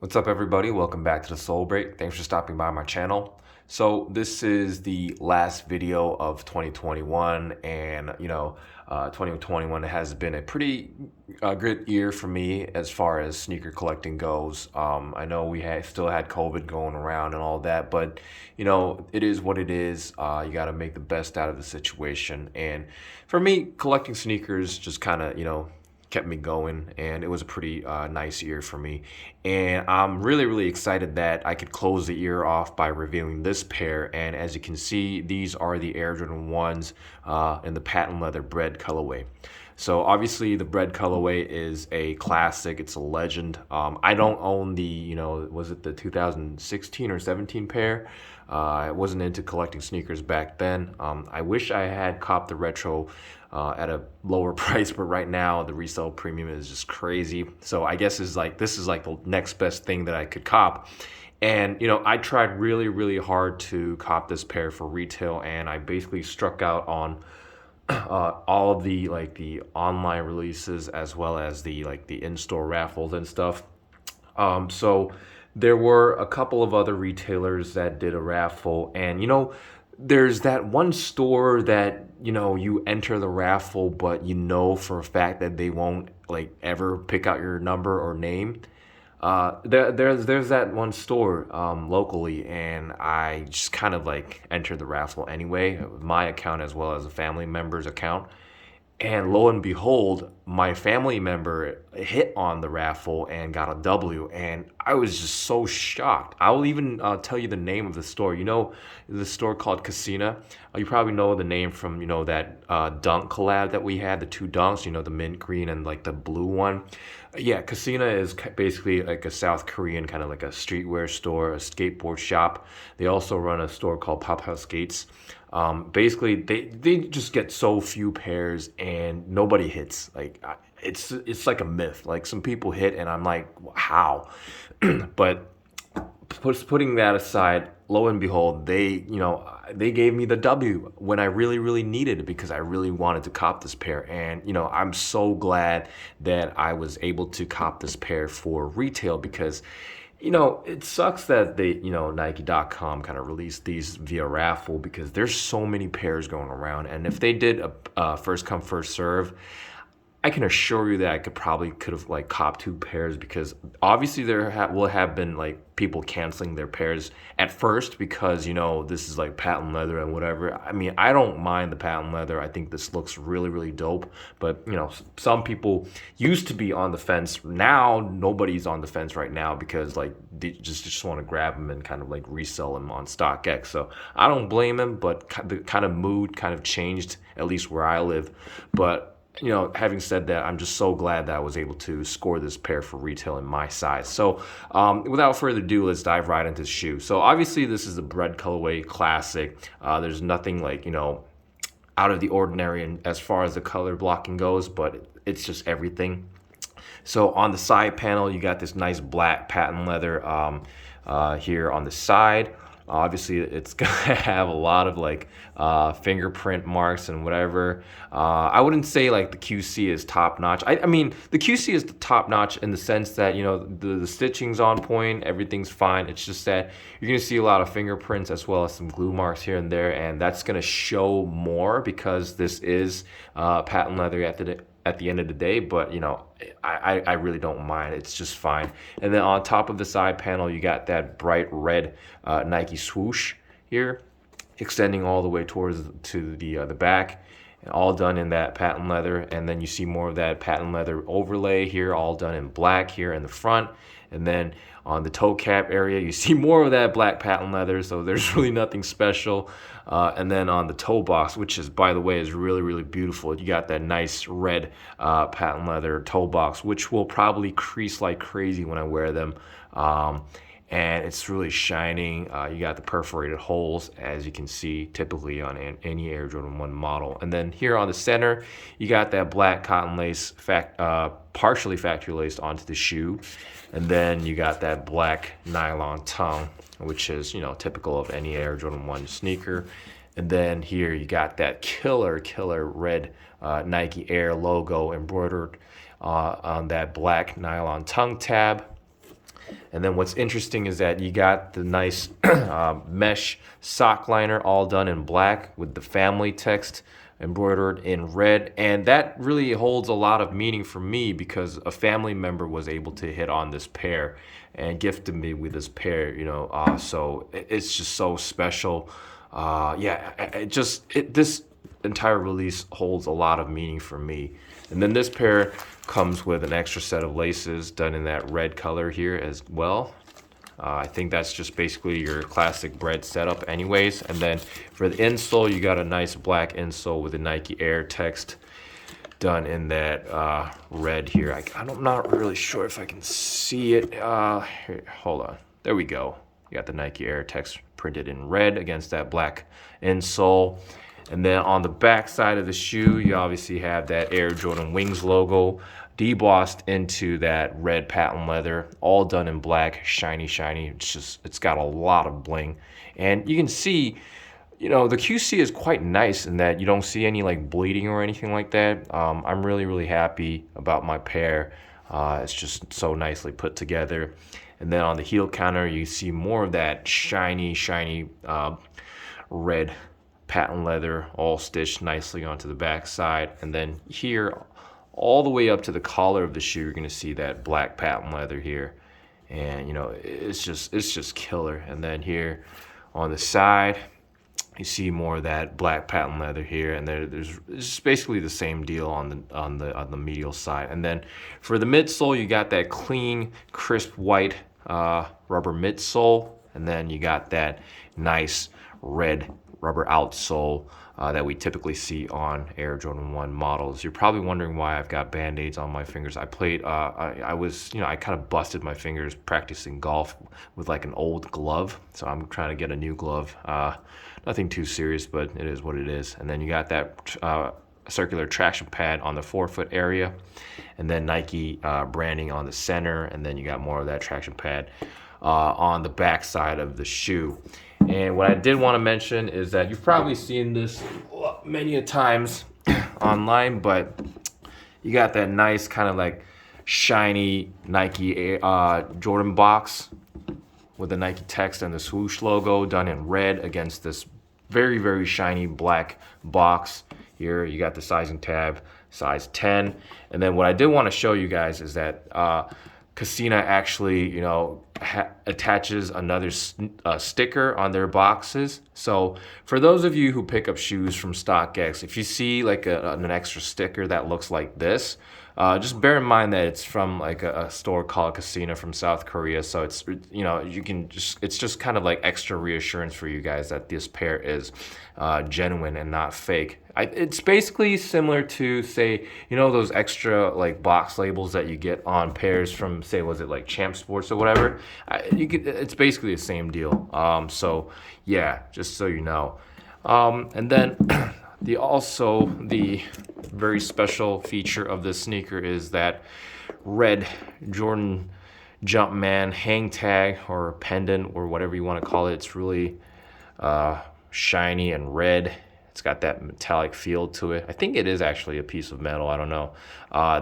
What's up, everybody? Welcome back to the Soul Break. Thanks for stopping by my channel. So this is the last video of 2021, and 2021 has been a pretty good year for me as far as sneaker collecting goes. I know still had COVID going around and all that, but it is what it is. You got to make the best out of the situation, and for me, collecting sneakers just kind of kept me going, and it was a pretty nice year for me. And I'm really excited that I could close the year off by reviewing this pair. And as you can see, these are the Air Jordan 1s in the patent leather Bred colorway. So obviously the Bred colorway is a classic. It's a legend. I don't own the, was it the 2016 or 17 pair? I wasn't into collecting sneakers back then. I wish I had copped the retro at a lower price, but right now the resale premium is just crazy. So I guess this is like the next best thing that I could cop. And I tried really hard to cop this pair for retail, and I basically struck out on all of the online releases as well as the in-store raffles and stuff. So there were a couple of other retailers that did a raffle, and there's that one store that you enter the raffle, but for a fact that they won't ever pick out your number or name. There's that one store locally, and I just kind of entered the raffle anyway, my account as well as a family member's account. And lo and behold, my family member hit on the raffle and got a W, and I was just so shocked. I will even tell you the name of the store. The store called Casina. You probably know the name from that dunk collab that we had, the two dunks. The mint green and the blue one. Yeah, Casina is basically like a South Korean kind of like a streetwear store, a skateboard shop. They also run a store called Pop House Skates. Basically, they just get so few pairs and nobody hits. It's like a myth. Like, some people hit and I'm like, how? But putting that aside, lo and behold, they gave me the W when I really needed it, because I really wanted to cop this pair. And I'm so glad that I was able to cop this pair for retail, because it sucks that they, Nike.com kind of released these via raffle, because there's so many pairs going around. And if they did a first come, first serve, I can assure you that I could have copped two pairs, because obviously there will have been people canceling their pairs at first, because this is patent leather and whatever. I mean, I don't mind the patent leather. I think this looks really dope. But some people used to be on the fence. Now nobody's on the fence right now, because they just want to grab them and kind of resell them on StockX. So I don't blame them, but the kind of mood kind of changed, at least where I live. But having said that, I'm just so glad that I was able to score this pair for retail in my size. So without further ado, let's dive right into the shoe. So obviously this is a Bred colorway classic. There's nothing out of the ordinary and as far as the color blocking goes, but it's just everything. So on the side panel, you got this nice black patent leather here on the side. Obviously, it's gonna have a lot of fingerprint marks and whatever. I wouldn't say the QC is top notch. I mean, the QC is the top notch in the sense that the stitching's on point, everything's fine. It's just that you're gonna see a lot of fingerprints as well as some glue marks here and there, and that's gonna show more because this is patent leather at the end of the day. But I really don't mind. It's just fine. And then on top of the side panel, you got that bright red Nike swoosh here, extending all the way to the back, and all done in that patent leather. And then you see more of that patent leather overlay here, all done in black here in the front. And then on the toe cap area, you see more of that black patent leather, so there's really nothing special. And then on the toe box, which is, by the way, is really beautiful, you got that nice red patent leather toe box, which will probably crease like crazy when I wear them. And it's really shining. You got the perforated holes, as you can see typically on any Air Jordan 1 model. And then here on the center, you got that black cotton lace, partially factory laced onto the shoe. And then you got that black nylon tongue, which is typical of any Air Jordan 1 sneaker. And then here you got that killer red Nike Air logo embroidered on that black nylon tongue tab. And then what's interesting is that you got the nice mesh sock liner all done in black with the family text embroidered in red. And that really holds a lot of meaning for me because a family member was able to hit on this pair and gifted me with this pair, so it's just so special. This entire release holds a lot of meaning for me. And then this pair comes with an extra set of laces done in that red color here as well. I think that's just basically your classic Bred setup anyways. And then for the insole, you got a nice black insole with the Nike Air text done in that red here. I'm not really sure if I can see it. Here, hold on. There we go. You got the Nike Air text printed in red against that black insole. And then on the back side of the shoe, you obviously have that Air Jordan Wings logo debossed into that red patent leather, all done in black, shiny. It's got a lot of bling. And you can see, the QC is quite nice in that you don't see any like bleeding or anything like that. I'm really happy about my pair. It's just so nicely put together. And then on the heel counter, you see more of that shiny red patent leather all stitched nicely onto the back side. And then here, all the way up to the collar of the shoe, you're going to see that black patent leather here. And it's just killer. And then here on the side, you see more of that black patent leather here, and it's basically the same deal on the medial side. And then for the midsole, you got that clean, crisp white rubber midsole, and then you got that nice red rubber outsole that we typically see on Air Jordan 1 models. You're probably wondering why I've got band-aids on my fingers. I played, I kind of busted my fingers practicing golf with like an old glove, so I'm trying to get a new glove. Nothing too serious, but it is what it is. And then you got that circular traction pad on the forefoot area, and then Nike branding on the center, and then you got more of that traction pad on the back side of the shoe. And what I did want to mention is that you've probably seen this many a times online, but you got that nice kind of like shiny Nike Jordan box with the Nike text and the swoosh logo done in red against this very shiny black box. Here you got the sizing tab, size 10. And then what I did want to show you guys is that Casina actually, attaches another sticker on their boxes. So for those of you who pick up shoes from StockX, if you see like an extra sticker that looks like this, just bear in mind that it's from like a store called Casina from South Korea. So it's, it's just kind of like extra reassurance for you guys that this pair is genuine and not fake. It's basically similar to, say, those extra like box labels that you get on pairs from, say, was it like Champ Sports or whatever? It's basically the same deal. So yeah, just so you know. And then the very special feature of this sneaker is that red Jordan Jumpman hang tag or pendant or whatever you want to call it. It's really shiny and red. It's got that metallic feel to it. I think it is actually a piece of metal. I don't know.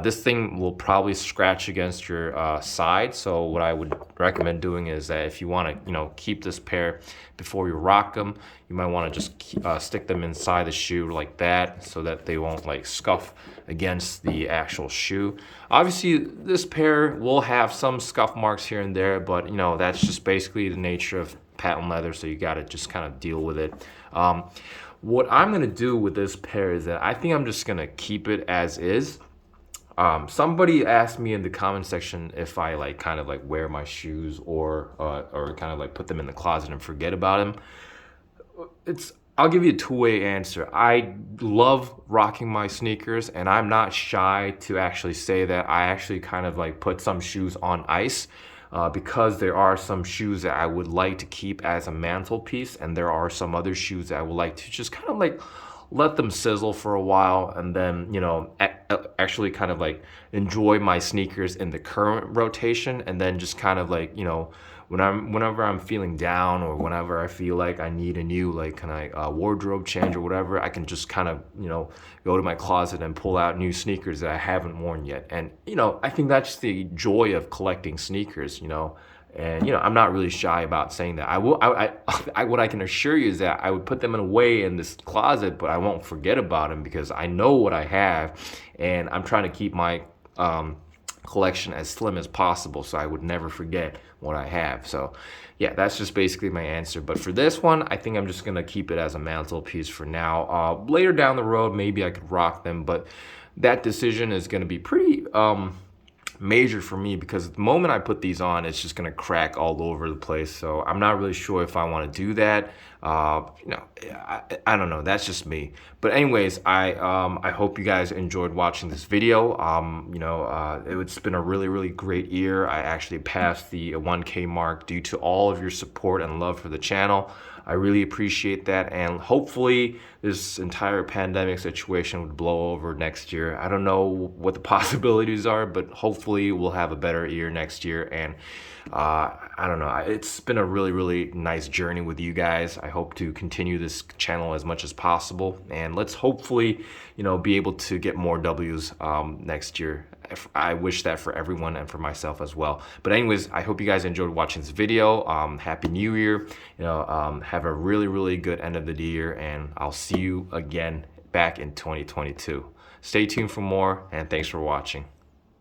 This thing will probably scratch against your side. So what I would recommend doing is that if you want to, keep this pair before you rock them, you might want to just stick them inside the shoe like that so that they won't like scuff against the actual shoe. Obviously, this pair will have some scuff marks here and there, but that's just basically the nature of patent leather. So you got to just kind of deal with it. What I'm going to do with this pair is that I think I'm just going to keep it as is. Somebody asked me in the comment section if I like kind of like wear my shoes or kind of like put them in the closet and forget about them. I'll give you a two-way answer. I love rocking my sneakers, and I'm not shy to actually say that I actually kind of like put some shoes on ice. Because there are some shoes that I would like to keep as a mantelpiece, and there are some other shoes that I would like to just kind of like let them sizzle for a while, and then actually kind of like enjoy my sneakers in the current rotation, and then just kind of like whenever I'm feeling down or whenever I feel like I need a new wardrobe change or whatever, I can just kind of go to my closet and pull out new sneakers that I haven't worn yet. And I think that's the joy of collecting sneakers. And I'm not really shy about saying that. What I can assure you is that I would put them away in this closet, but I won't forget about them because I know what I have, and I'm trying to keep my collection as slim as possible, so I would never forget what I have. So yeah, that's just basically my answer. But for this one, I think I'm just gonna keep it as a mantelpiece for now. Later down the road, maybe I could rock them, but that decision is gonna be pretty major for me, because the moment I put these on, it's just gonna crack all over the place. So I'm not really sure if I want to do that. I don't know. That's just me. But anyways, I hope you guys enjoyed watching this video. It's been a really great year. I actually passed the 1K mark due to all of your support and love for the channel. I really appreciate that, and hopefully this entire pandemic situation would blow over next year. I don't know what the possibilities are, but hopefully we'll have a better year next year. And I don't know, it's been a really nice journey with you guys. I hope to continue this channel as much as possible, and let's hopefully be able to get more W's next year. I wish that for everyone and for myself as well. But anyways, I hope you guys enjoyed watching this video. Happy New Year. Have a really good end of the year, and I'll see you again back in 2022. Stay tuned for more, and thanks for watching.